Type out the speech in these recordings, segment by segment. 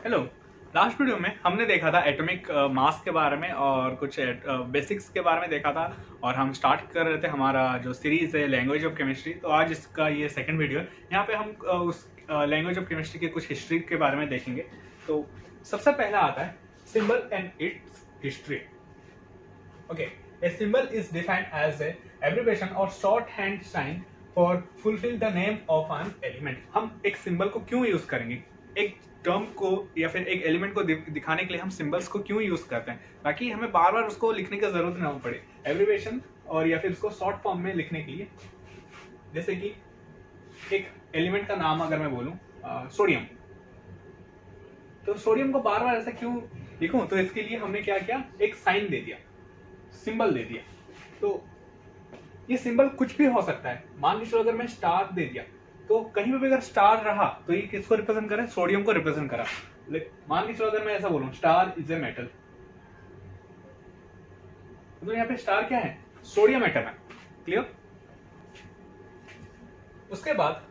Hello. Last video में हमने देखा था एटॉमिक मास के बारे में और कुछ बेसिक्स के बारे में देखा था और हम स्टार्ट कर रहे थे हमारा जो सीरीज है लैंग्वेज ऑफ केमिस्ट्री। तो आज इसका ये सेकंड वीडियो है। यहाँ पे हम उस लैंग्वेज ऑफ केमिस्ट्री के कुछ हिस्ट्री के बारे में देखेंगे। तो सबसे पहला आता है symbol and it's history. Okay, a symbol is defined as a abbreviation or shorthand sign for fulfill the name of an element। हम एक सिंबल को क्यों यूज करेंगे, एक टर्म को या फिर एक एलिमेंट को दिखाने के लिए हम सिंबल्स को क्यों यूज करते हैं, ताकि हमें बार बार उसको लिखने की जरूरत ना पड़े, एब्रिविएशन और या फिर उसको शॉर्ट फॉर्म में लिखने के लिए। जैसे कि एक एलिमेंट का नाम अगर मैं बोलूं सोडियम, तो सोडियम को बार बार ऐसा क्यों लिखूं, तो इसके लिए हमने क्या किया, एक साइन दे दिया, सिंबल दे दिया। तो ये सिंबल कुछ भी हो सकता है। मान लीजिए अगर मैं स्टार दे दिया तो कहीं पे भी अगर स्टार रहा तो ये किसको रिप्रेजेंट करे, सोडियम को रिप्रेजेंट करा। मान लीजिए अगर मैं ऐसा बोलूं स्टार इज ए मेटल, तो यहाँ पे स्टार क्या है, सोडियम एटम है। क्लियर। उसके बाद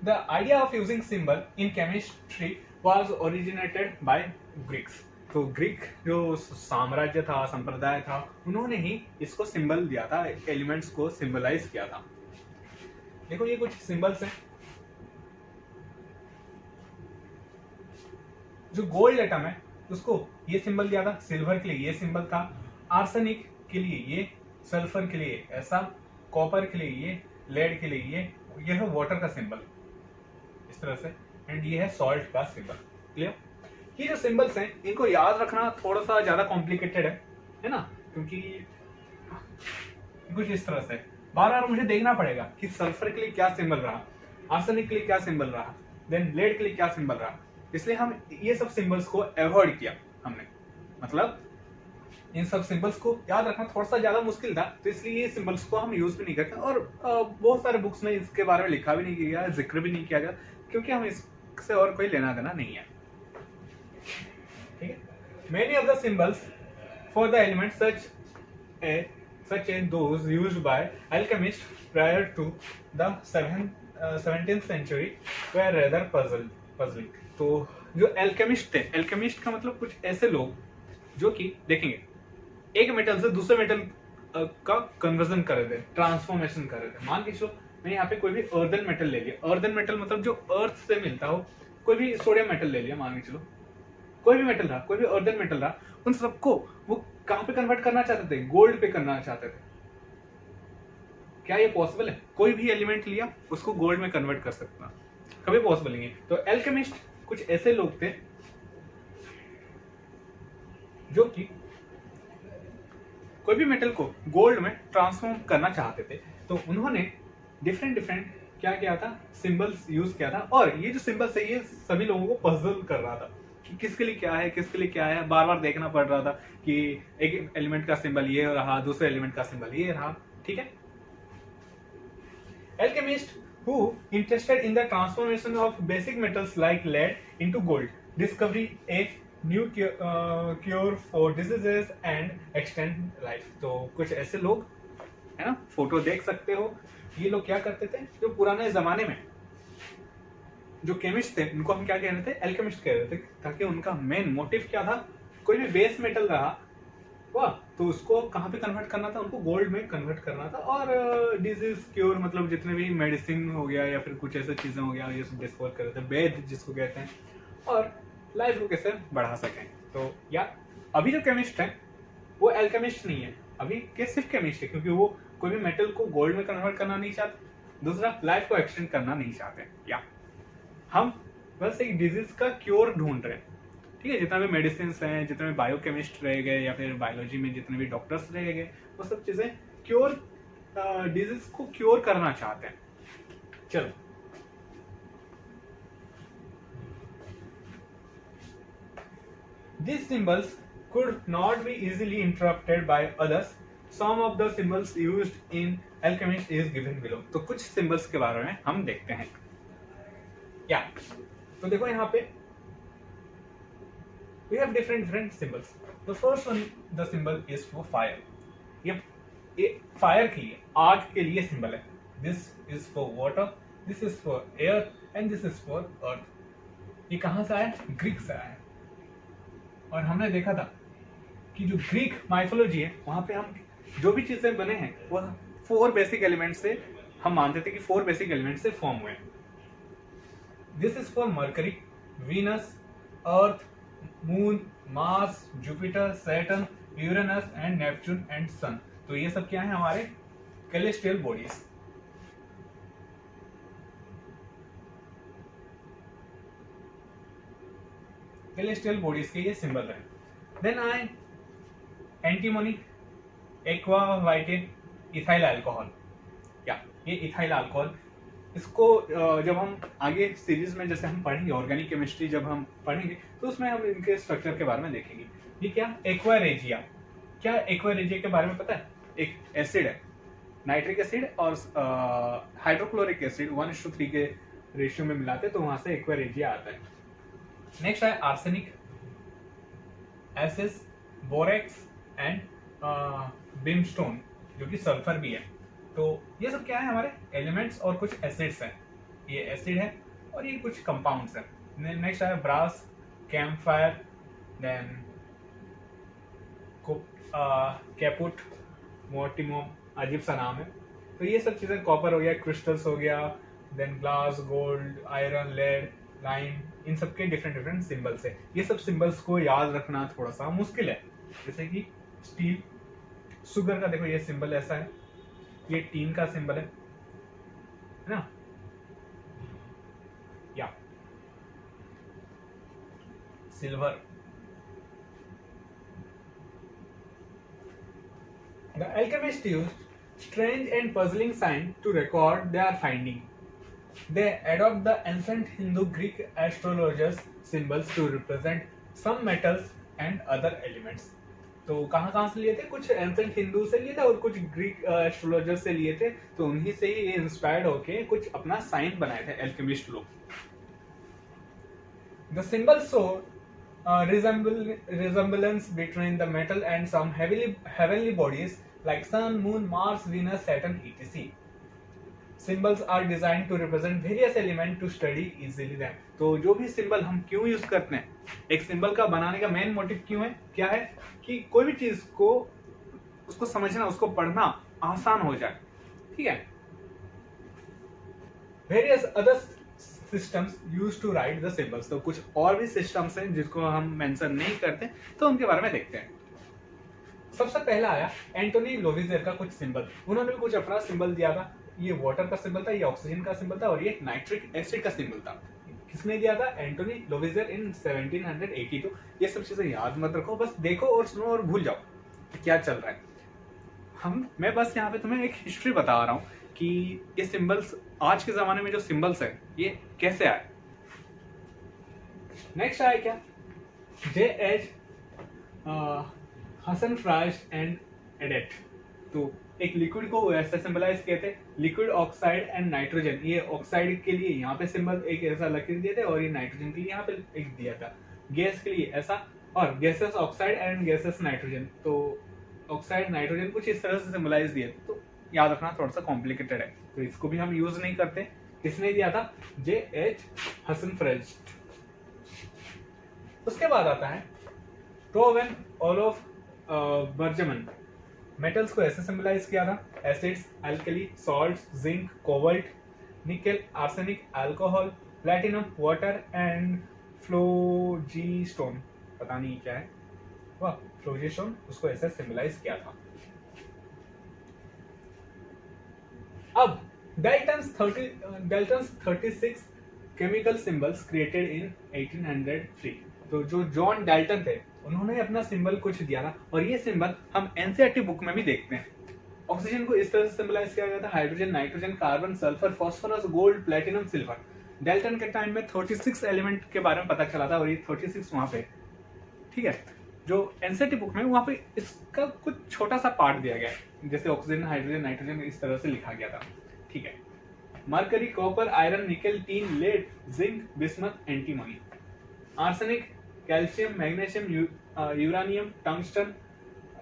the idea of using symbol in chemistry was originated by Greeks. तो ग्रीक जो साम्राज्य था, संप्रदाय था, उन्होंने ही इसको सिंबल दिया था, एलिमेंट्स को सिंबलाइज किया था। देखो ये कुछ सिंबल्स हैं। जो गोल्ड एटम है उसको ये सिंबल दिया था, सिल्वर के लिए ये सिंबल था, आर्सेनिक के लिए ये, सल्फर के लिए ऐसा, कॉपर के लिए ये, लेड के लिए ये है वाटर का सिंबल इस तरह से, एंड ये है सॉल्ट का सिंबल। क्लियर। ये जो सिंबल्स हैं इनको याद रखना थोड़ा सा ज्यादा कॉम्प्लिकेटेड है ना, क्योंकि कुछ इस तरह से बार बार मुझे देखना पड़ेगा कि सल्फर के लिए क्या सिंबल रहा, आर्सेनिक के लिए क्या सिंबल रहा, देन लेड के लिए क्या सिंबल रहा। इसलिए हम ये सब सिंबल्स को अवॉइड किया हमने, मतलब इन सब सिंबल्स को याद रखना थोड़ा सा ज्यादा मुश्किल था, तो इसलिए ये सिंबल्स को हम यूज भी नहीं करते और बहुत सारे बुक्स में इसके बारे में लिखा भी नहीं गया, जिक्र भी नहीं किया गया, क्योंकि हम इससे और कोई लेना देना नहीं है। ठीक है। Many of the symbols for the elements such as those used by alchemists prior to the 17th century were rather puzzling। तो जो एल्केमिस्ट थे, एल्केमिस्ट का मतलब कुछ ऐसे लोग जो कि देखेंगे एक मेटल से दूसरे मेटल का कन्वर्जन कर रहे थे, ट्रांसफॉर्मेशन कर रहे थे। मान के चलो मैं यहाँ पे कोई भी अर्दन मेटल ले लिया, अर्दन मेटल मतलब जो अर्थ से मिलता हो, कोई भी सोडियम मेटल ले लिया, मान के चलो कोई भी मेटल रहा, कोई भी अर्दन मेटल रहा, उन सबको वो कहां पे कन्वर्ट करना चाहते थे, गोल्ड पे करना चाहते थे। क्या ये पॉसिबल है? कोई भी एलिमेंट लिया उसको गोल्ड में कन्वर्ट कर सकता, कभी पॉसिबल नहीं है। तो एल्केमिस्ट कुछ ऐसे लोग थे जो कि कोई भी मेटल को गोल्ड में ट्रांसफॉर्म करना चाहते थे, तो उन्होंने डिफरेंट क्या किया था, सिंबल्स यूज किया था। और ये जो सिंबल्स है ये सभी लोगों को पजल कर रहा था कि किसके लिए क्या है, किसके लिए क्या है, बार बार देखना पड़ रहा था कि एक एलिमेंट का सिंबल ये रहा, दूसरे एलिमेंट का सिंबल ये रहा। ठीक है। Alchemists who interested in the transformation of basic metals like lead into gold discover a new cure for diseases and extend life। तो कुछ ऐसे लोग है ना, फोटो देख सकते हो, ये लोग क्या करते थे, जो पुराने जमाने में जो केमिस्ट थे उनको हम क्या कह रहे थे, एल्केमिस्ट कह रहे थे, ताकि उनका मेन मोटिव क्या था, कोई भी बेस मेटल रहा वाह तो उसको कहाँ पे कन्वर्ट करना था, उनको गोल्ड में कन्वर्ट करना था। और डिजीज क्योर मतलब जितने भी मेडिसिन हो गया या फिर कुछ ऐसी चीजें हो गया, ये सब डिस्कवर कर रहे थे, वेद जिसको कहते हैं, और लाइफ को कैसे बढ़ा सकें। तो यार अभी जो केमिस्ट है वो एल्केमिस्ट नहीं है, अभी के सिर्फ केमिस्ट है, क्योंकि वो कोई भी मेटल को गोल्ड में कन्वर्ट करना नहीं चाहते, दूसरा लाइफ को एक्सटेंड करना नहीं चाहते। या हम बस एक डिजीज का क्योर ढूंढ रहे हैं। ठीक है। जितना भी मेडिसिन हैं, जितने भी बायोकेमिस्ट रह गए या फिर बायोलॉजी में जितने भी डॉक्टर्स रह गए, वो सब चीजें क्योर, डिजीज को क्योर करना चाहते हैं। चलो these symbols could not be easily interrupted by others। some of the symbols used in alchemy is given below। तो कुछ सिंबल्स के बारे में हम देखते हैं। या तो देखो यहाँ पे we have different symbols। the first one, the symbol is for fire। ये फायर के लिए, आग के लिए सिंबल है। this is for water, this is for air and this is for earth। ये कहां से आया, ग्रीक से आया। और हमने देखा था कि जो ग्रीक माइथोलॉजी है वहां पे हम जो भी चीजें बने हैं वो 4 बेसिक एलिमेंट से, हम मानते थे कि 4 बेसिक एलिमेंट से फॉर्म हुए हैं. This is for Mercury, Venus, Earth, moon, Mars, Jupiter, Saturn, Uranus and Neptune and sun. तो ये सब क्या है हमारे कैलेस्ट्रियल बॉडीज. कैलेस्ट्रियल बॉडीज के ये सिंबल है. देन आए एंटीमोनी, एक्वा वाइटेन, इथाइल अल्कोहल. क्या ये इथाइल अल्कोहल, इसको जब हम आगे सीरीज में जैसे हम पढ़ेंगे ऑर्गेनिक केमिस्ट्री जब हम पढ़ेंगे तो उसमें हम इनके स्ट्रक्चर के बारे में देखेंगे. ये क्या एक्वा रेजिया. क्या एक्वा रेजिया के बारे में पता है? एक एसिड है, नाइट्रिक एसिड और हाइड्रोक्लोरिक एसिड 1:3 के रेशियो में मिलाते तो वहां से एक्वा रेजिया आता है. नेक्स्ट है आर्सेनिक, एसिस, बोरेक्स एंड बिमस्टोन जो कि सल्फर भी है. तो ये सब क्या है हमारे एलिमेंट्स और कुछ एसिड्स हैं. ये एसिड है और ये कुछ कंपाउंड्स हैं. नेक्स्ट है ब्रास, कैम्फायर, देन कैपुट, मोर्टिमो, अजीब सा नाम है. तो ये सब चीजें, कॉपर हो गया, क्रिस्टल्स हो गया, then glass, gold, iron, lead, lime, इन सब के डिफरेंट डिफरेंट सिंबल्स है. ये सब सिंबल्स को याद रखना थोड़ा सा मुश्किल है. जैसे कि स्टील, शुगर का देखो ये सिंबल ऐसा है, ये टीन का सिंबल है ना. या silver. The alchemists used strange and puzzling signs to record their finding. They adopt the ancient Hindu Greek astrologers symbols to represent some metals and other elements. तो कहाँ से लिए थे? कुछ एंसेंट हिंदू से लिए थे और कुछ ग्रीक एस्ट्रोलॉजर से लिए थे. तो उन्हीं से ही इंस्पायर्ड होके कुछ अपना साइन बनाए थे एल्केमिस्ट लोग. The symbols show resemblance between the metal and some heavenly bodies like Sun, Moon, Mars, Venus, Saturn, etc. Symbols are designed to represent various elements to study easily them. तो जो भी symbol हम क्यों use करते हैं, एक symbol का बनाने का मेन मोटिव क्यों है, क्या है कि कोई भी चीज को उसको समझना, उसको पढ़ना आसान हो जाए. ठीक है. Various other systems use to write the symbols. तो कुछ और भी सिस्टम्स हैं जिसको हम मेंशन नहीं करते, तो उनके बारे में देखते हैं. सबसे पहला आया एंटोनी लोविजर का कुछ सिंबल. उन्होंने भी कुछ अपना सिंबल दिया था. ये वाटर का सिंबल था, ये ऑक्सीजन का सिंबल था और ये नाइट्रिक एसिड का सिंबल था. किसने दिया था? एंटोनी लोविजर इन 1782. ये सब चीजें याद मत रखो, बस देखो और सुनो और भूल जाओ कि क्या चल रहा है. मैं बस यहाँ पे तुम्हें एक हिस्ट्री बता रहा हूँ कि ये सिंबल्स, आज के जमाने में जो सिंबल्स है ये कैसे आए. नेक्स्ट आया क्या? J.H. हसनफ्राश एंड एडेट. तो एक लिक्विड को ऐसे सिंबलाइज किए थे, लिक्विड ऑक्साइड एंड नाइट्रोजन. ये ऑक्साइड के लिए यहाँ पे सिंबल एक ऐसा लकीर दिए थे और ये नाइट्रोजन के लिए यहाँ पे एक दिया था. गैस के लिए ऐसा, और gases oxide and gases nitrogen. तो ऑक्साइड नाइट्रोजन कुछ इस तरह से सिंबलाइज दिए. तो याद रखना थोड़ा सा कॉम्प्लिकेटेड है, तो इसको भी हम यूज नहीं करते. किसने दिया था? J.H. हसनफ्राश. उसके बाद आता है टोवेन ओलोफ बर्जमन. मेटल्स को ऐसे सिंबलाइज किया था, acids, alkali, salts, zinc, cobalt, nickel, arsenic, alcohol, platinum, water and phlogiston. पता नहीं क्या है वह फ्लोजीस्टोन, उसको ऐसे सिंबलाइज किया था. अब Dalton's 36 chemical symbols created in 1803. तो जो जॉन डाल्टन थे उन्होंने अपना सिंबल कुछ दिया था और ये सिंबल हम एनसीईआरटी बुक में भी देखते हैं. ऑक्सीजन को इस तरह से सिंबलाइज किया गया था, hydrogen, nitrogen, carbon, sulphur, phosphorus, gold, platinum, silver. Dalton के टाइम में 36 एलिमेंट के बारे में पता चला था और ये 36 वहां पे. ठीक है. जो एनसीईआरटी बुक में वहां पे इसका कुछ छोटा सा पार्ट दिया गया है, जैसे ऑक्सीजन, हाइड्रोजन, नाइट्रोजन इस तरह से लिखा गया था. ठीक है. Mercury, copper, iron, nickel, tin, lead, zinc, bismuth, antimony. Arsenic, calcium, magnesium, uranium, tungsten,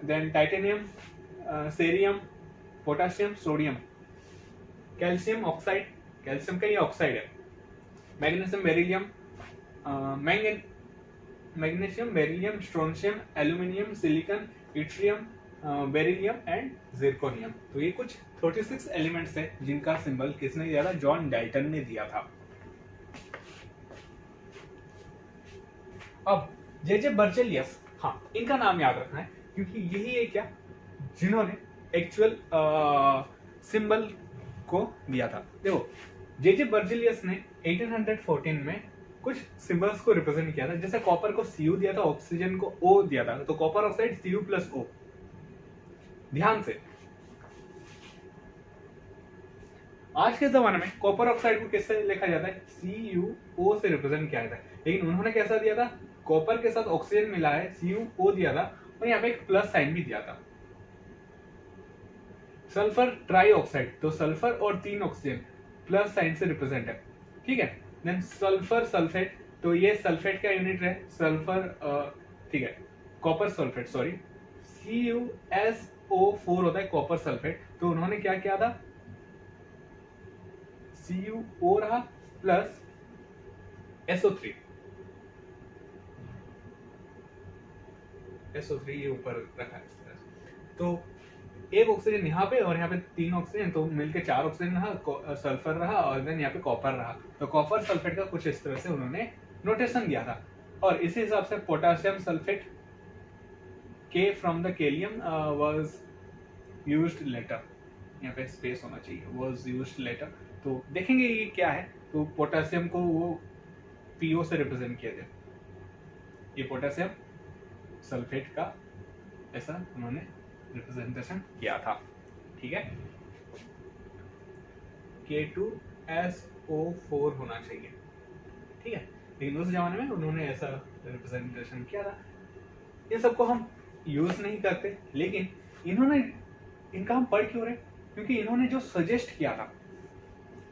then titanium, cerium, potassium, sodium. Calcium oxide, calcium का ये ऑक्साइड है. Magnesium, beryllium, magnesium, beryllium, strontium, aluminium, silicon, yttrium, beryllium and zirconium. तो ये कुछ 36 elements है जिनका symbol किसने दिया था? जॉन डाल्टन ने दिया था। अब जे बर्जेलियस, हाँ इनका नाम याद रखना है क्योंकि यही है क्या जिन्होंने एक्चुअल सिंबल को दिया था। देखो जे बर्जेलियस ने 1814 में कुछ सिंबल्स को रिप्रेजेंट किया था। जैसे कॉपर को Cu दिया था, ऑक्सीजन को O दिया था, तो कॉपर ऑक्साइड Cu+O। ध्यान से, आज के जमाने में कॉपर ऑक्साइड को किससे लिखा जाता है? CuO से रिप्रेजेंट किया जाता है। लेकिन उन्होंने कैसा दिया था? कॉपर के साथ ऑक्सीजन मिला है, CuO दिया था और यहाँ पे एक प्लस साइन भी दिया था। सल्फर ट्राईऑक्साइड, तो सल्फर और 3 ऑक्सीजन प्लस साइन से रिप्रेजेंट है, ठीक है। देन सल्फर सल्फेट, तो ये सल्फेट का यूनिट है सल्फर, ठीक है, कॉपर सल्फेट, सॉरी, CuSO4 होता है कॉपर सल्फेट। तो उन्होंने क्या किया था? CuO रहा प्लस SO3, SO3 ये ऊपर रखा है। तो एक ऑक्सीजन यहाँ पे और यहाँ पे 3 ऑक्सीजन, तो मिलके 4 ऑक्सीजन रहा, सल्फर रहा और देन यहाँ पे कॉपर रहा। तो कॉपर सल्फेट का कुछ इस तरह से उन्होंने नोटेशन दिया था। और इसी हिसाब से potassium sulphate, K from the kalium was used later, यहाँ पे स्पेस होना चाहिए, वाज यूज्ड लेटर। तो देखेंगे ये क्या है। तो पोटेशियम को वो PO से रिप्रेजेंट किया गया, ये पोटेशियम सल्फेट का ऐसा उन्होंने रिप्रेजेंटेशन किया था, ठीक है। K2SO4 होना चाहिए, ठीक है। लेकिन उस जमाने में उन्होंने ऐसा रिप्रेजेंटेशन किया था। ये सबको हम यूज नहीं करते, लेकिन इन्होंने, इनका हम पढ़ क्यों रहे? क्योंकि इन्होंने जो सजेस्ट किया था,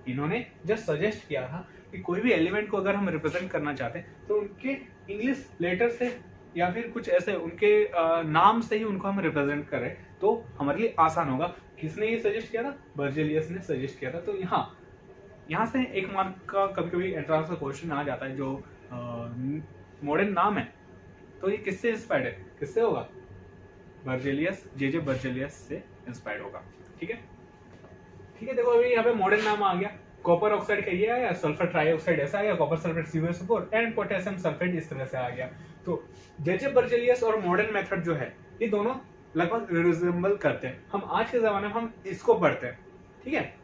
इन्होंने जो सजेस्ट किया था कि कोई भी एलिमेंट को अगर हम रिप्रेजेंट करना चाहते हैं तो उनके इंग्लिश लेटर से या फिर कुछ ऐसे उनके नाम से ही उनको हम रिप्रेजेंट करें तो हमारे लिए आसान होगा। किसने ये सजेस्ट किया था? बर्जेलियस ने सजेस्ट किया था। तो यहाँ से एक मार्क का कभी कभी एंट्रेंस का क्वेश्चन आ जाता है जो मॉडर्न नाम है, तो ये किससे इंस्पायर्ड है? किससे होगा? बर्जेलियस, जे बर्जेलियस से इंस्पायर्ड होगा, ठीक है। ठीक है, देखो अभी यहाँ पे मॉडर्न नाम आ गया। कॉपर ऑक्साइड का ये आया, सल्फर ट्राईऑक्साइड ऐसा आ गया, copper sulphate CuSO4 and potassium sulphate इस तरह से आ गया। तो जे बर्जेलियस और मॉडर्न मेथड जो है ये दोनों लगभग रिजेंबल करते हैं। हम आज के जमाने में हम इसको पढ़ते हैं, ठीक है।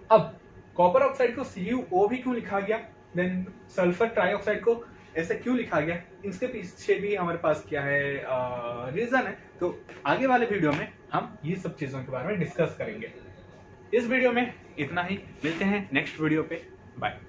अब कॉपर ऑक्साइड को CuO भी क्यों लिखा गया, देन सल्फर ट्राईऑक्साइड को ऐसे क्यों लिखा गया, इसके पीछे भी हमारे पास क्या है रीजन है। तो आगे वाले वीडियो में हम ये सब चीजों के बारे में डिस्कस करेंगे। इस वीडियो में इतना ही, मिलते हैं नेक्स्ट वीडियो पे, बाय।